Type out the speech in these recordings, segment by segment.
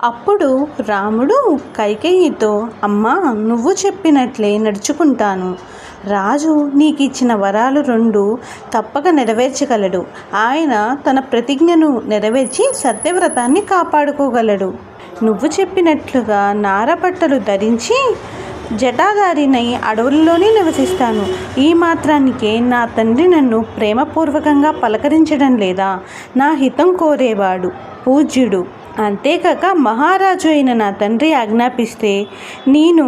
అప్పుడు రాముడు కైకేయితో, అమ్మా, నువ్వు చెప్పినట్లే నడుచుకుంటాను. రాజు నీకిచ్చిన వరాలు 2 తప్పక నెరవేర్చగలడు. ఆయన తన ప్రతిజ్ఞను నెరవేర్చి సత్యవ్రతాన్ని కాపాడుకోగలడు. నువ్వు చెప్పినట్లుగా నారబట్టలు ధరించి జటాధారినై అడవుల్లోనే నివసిస్తాను. ఈ మాత్రానికే నా తండ్రి నన్ను ప్రేమపూర్వకంగా పలకరించడం లేదా? నా హితం కోరేవాడు, పూజ్యుడు. అంతేకాక మహారాజు అయిన నా తండ్రి ఆజ్ఞాపిస్తే నేను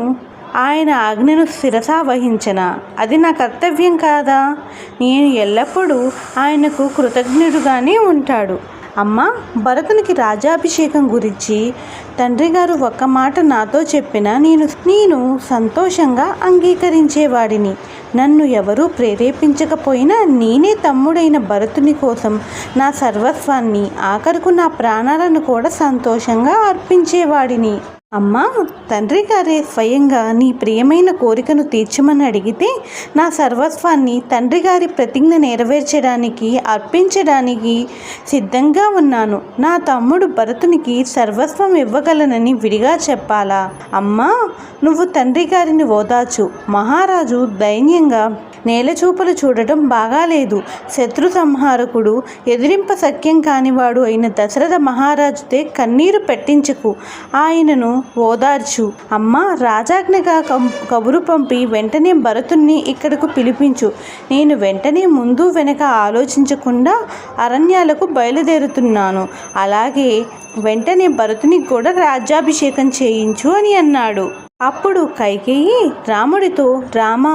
ఆయన ఆజ్ఞను శిరసా వహించనా? అది నా కర్తవ్యం కాదా? నేను ఎల్లప్పుడూ ఆయనకు కృతజ్ఞుడుగానే ఉంటాడు. అమ్మ, భరతునికి రాజాభిషేకం గురించి తండ్రి గారు ఒక్క మాట నాతో చెప్పినా నేను సంతోషంగా అంగీకరించేవాడిని. నన్ను ఎవరూ ప్రేరేపించకపోయినా నేనే తమ్ముడైన భరతుని కోసం నా సర్వస్వాన్ని, ఆఖరుకు నా ప్రాణాలను కూడా సంతోషంగా అర్పించేవాడిని. అమ్మా, తండ్రి గారే స్వయంగా నీ ప్రియమైన కోరికను తీర్చమని అడిగితే నా సర్వస్వాన్ని తండ్రి గారి ప్రతిజ్ఞ నెరవేర్చడానికి, అర్పించడానికి సిద్ధంగా ఉన్నాను. నా తమ్ముడు భరతునికి సర్వస్వం ఇవ్వగలనని విడిగా చెప్పాలా? అమ్మా, నువ్వు తండ్రి గారిని ఓదార్చు. మహారాజు దైన్యంగా నేలచూపులు చూడటం బాగాలేదు. శత్రు సంహారకుడు, ఎదిరింప సఖ్యం కానివాడు అయిన దశరథ మహారాజుతే కన్నీరు పెట్టించకు. ఆయనను ఓదార్చు. అమ్మ, రాజాజ్ఞగా కబురు పంపి వెంటనే భరతుణ్ణి ఇక్కడకు పిలిపించు. నేను వెంటనే ముందు వెనక ఆలోచించకుండా అరణ్యాలకు బయలుదేరుతున్నాను. అలాగే వెంటనే భరతునికి కూడా రాజ్యాభిషేకం చేయించు అని అన్నాడు. అప్పుడు కైకేయి రాముడితో, రామా,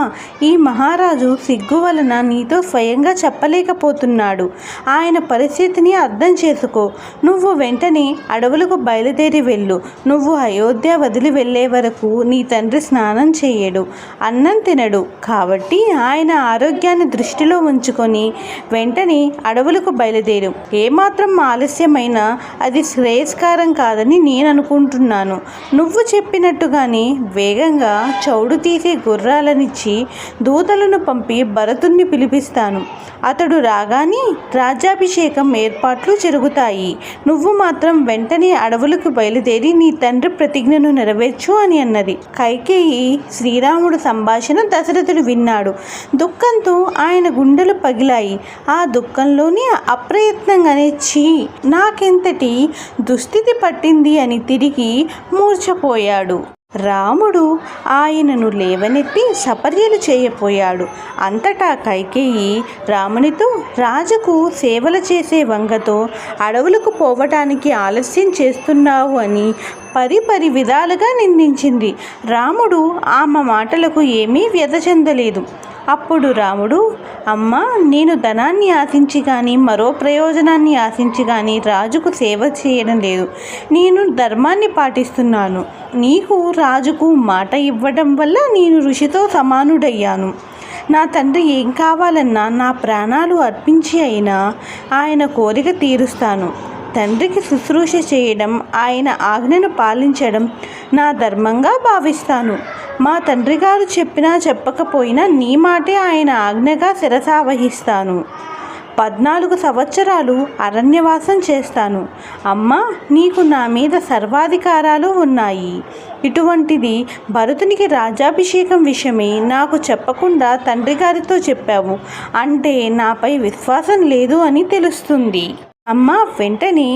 ఈ మహారాజు సిగ్గు వలన నీతో స్వయంగా చెప్పలేకపోతున్నాడు. ఆయన పరిస్థితిని అర్థం చేసుకో. నువ్వు వెంటనే అడవులకు బయలుదేరి వెళ్ళు. నువ్వు అయోధ్య వదిలి వెళ్ళే వరకు నీ తండ్రి స్నానం చేయడు, అన్నం తినడు. కాబట్టి ఆయన ఆరోగ్యాన్ని దృష్టిలో ఉంచుకొని వెంటనే అడవులకు బయలుదేరు. ఏమాత్రం ఆలస్యమైనా అది శ్రేయస్కరం కాదని నేను అనుకుంటున్నాను. నువ్వు చెప్పినట్టుగానే వేగంగా చౌడు తీసే గుర్రాలనిచ్చి దూతలను పంపి భరతుణ్ణి పిలిపిస్తాను. అతడు రాగానే రాజ్యాభిషేకం ఏర్పాట్లు జరుగుతాయి. నువ్వు మాత్రం వెంటనే అడవులకు బయలుదేరి నీ తండ్రి ప్రతిజ్ఞను నెరవేర్చు అని అన్నది. కైకేయి శ్రీరాముడు సంభాషణ దశరథుడు విన్నాడు. దుఃఖంతో ఆయన గుండెలు పగిలాయి. ఆ దుఃఖంలోనే అప్రయత్నంగానే నాకెంతటి దుస్థితి పట్టింది అని తిరిగి మూర్ఛపోయాడు. రాముడు ఆయనను లేవనెత్తి సపర్యలు చేయపోయాడు. అంతటా కైకేయి రామునితో, రాజుకు సేవలు చేసే వంగతో అడవులకు పోవటానికి ఆలస్యం చేస్తున్నావు అని పరి విధాలుగా నిందించింది. రాముడు ఆమె మాటలకు ఏమీ వ్యధ చెందలేదు. అప్పుడు రాముడు, అమ్మా, నేను ధనాన్ని ఆశించి కానీ మరో ప్రయోజనాన్ని ఆశించి కానీ రాజుకు సేవ చేయడం లేదు. నేను ధర్మాన్ని పాటిస్తున్నాను. నీకు రాజుకు మాట ఇవ్వడం వల్ల నేను ఋషితో సమానుడయ్యాను. నా తండ్రి ఏం కావాలన్నా నా ప్రాణాలు అర్పించి అయినా ఆయన కోరిక తీరుస్తాను. తండ్రికి శుశ్రూష చేయడం, ఆయన ఆజ్ఞను పాలించడం నా ధర్మంగా భావిస్తాను. మా తండ్రి గారు చెప్పినా చెప్పకపోయినా నీ మాటే ఆయన ఆజ్ఞగా శిరసావహిస్తాను. 14 సంవత్సరాలు అరణ్యవాసం చేస్తాను. అమ్మా, నీకు నా మీద సర్వాధికారాలు ఉన్నాయి. ఇటువంటిది భరతునికి రాజ్యాభిషేకం విషయమే నాకు చెప్పకుండా తండ్రి గారితో చెప్పావు అంటే నాపై విశ్వాసం లేదు అని తెలుస్తుంది. అమ్మ, వెంటనే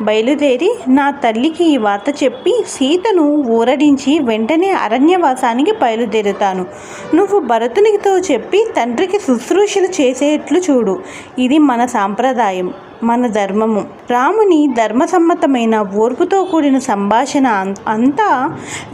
బయలుదేరి నా తల్లికి ఈ వార్త చెప్పి సీతను ఊరడించి వెంటనే అరణ్యవాసానికి బయలుదేరుతాను. నువ్వు భరతునితో చెప్పి తండ్రికి శుశ్రూషలు చేసేట్లు చూడు. ఇది మన సాంప్రదాయం, మన ధర్మము. రాముని ధర్మసమ్మతమైన ఓర్పుతో కూడిన సంభాషణ అంతా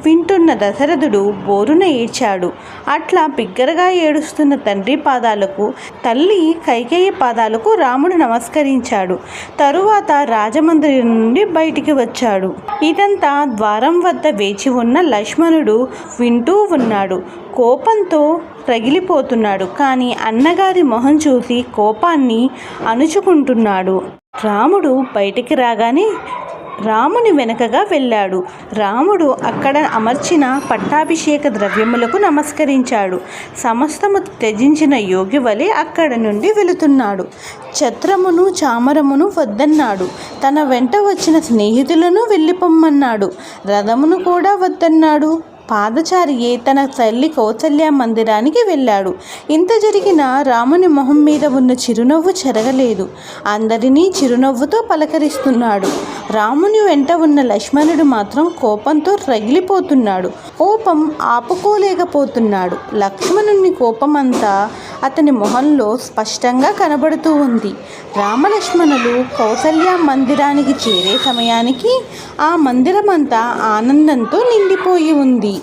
వింటున్న దశరథుడు బోరున ఏడ్చాడు. అట్లా బిగ్గరగా ఏడుస్తున్న తండ్రి పాదాలకు, తల్లి కైకేయి పాదాలకు రాముడు నమస్కరించాడు. తరువాత రాజమందిరం నుండి బయటికి వచ్చాడు. ఇదంతా ద్వారం వద్ద వేచి ఉన్న లక్ష్మణుడు వింటూ ఉన్నాడు. కోపంతో రగిలిపోతున్నాడు. కానీ అన్నగారి మొహం చూసి కోపాన్ని అణుచుకుంటున్నాడు. రాముడు బయటికి రాగానే రాముని వెనకగా వెళ్ళాడు. రాముడు అక్కడ అమర్చిన పట్టాభిషేక ద్రవ్యములకు నమస్కరించాడు. సమస్తము త్యజించిన యోగి వలె అక్కడ నుండి వెళుతున్నాడు. ఛత్రమును చామరమును వద్దన్నాడు. తన వెంట వచ్చిన స్నేహితులను వెళ్ళిపోమ్మన్నాడు. రథమును కూడా వద్దన్నాడు. పాదచారియే తన తల్లి కౌసల్య మందిరానికి వెళ్ళాడు. ఇంత జరిగినా రాముని మొహం మీద ఉన్న చిరునవ్వు చెరగలేదు. అందరినీ చిరునవ్వుతో పలకరిస్తున్నాడు. రాముని వెంట ఉన్న లక్ష్మణుడు మాత్రం కోపంతో రగిలిపోతున్నాడు. కోపం ఆపుకోలేకపోతున్నాడు. లక్ష్మణుని కోపమంతా అతని మొహంలో స్పష్టంగా కనబడుతూ ఉంది. రామలక్ష్మణులు కౌసల్య మందిరానికి చేరే సమయానికి ఆ మందిరమంతా ఆనందంతో నిండిపోయి ఉంది.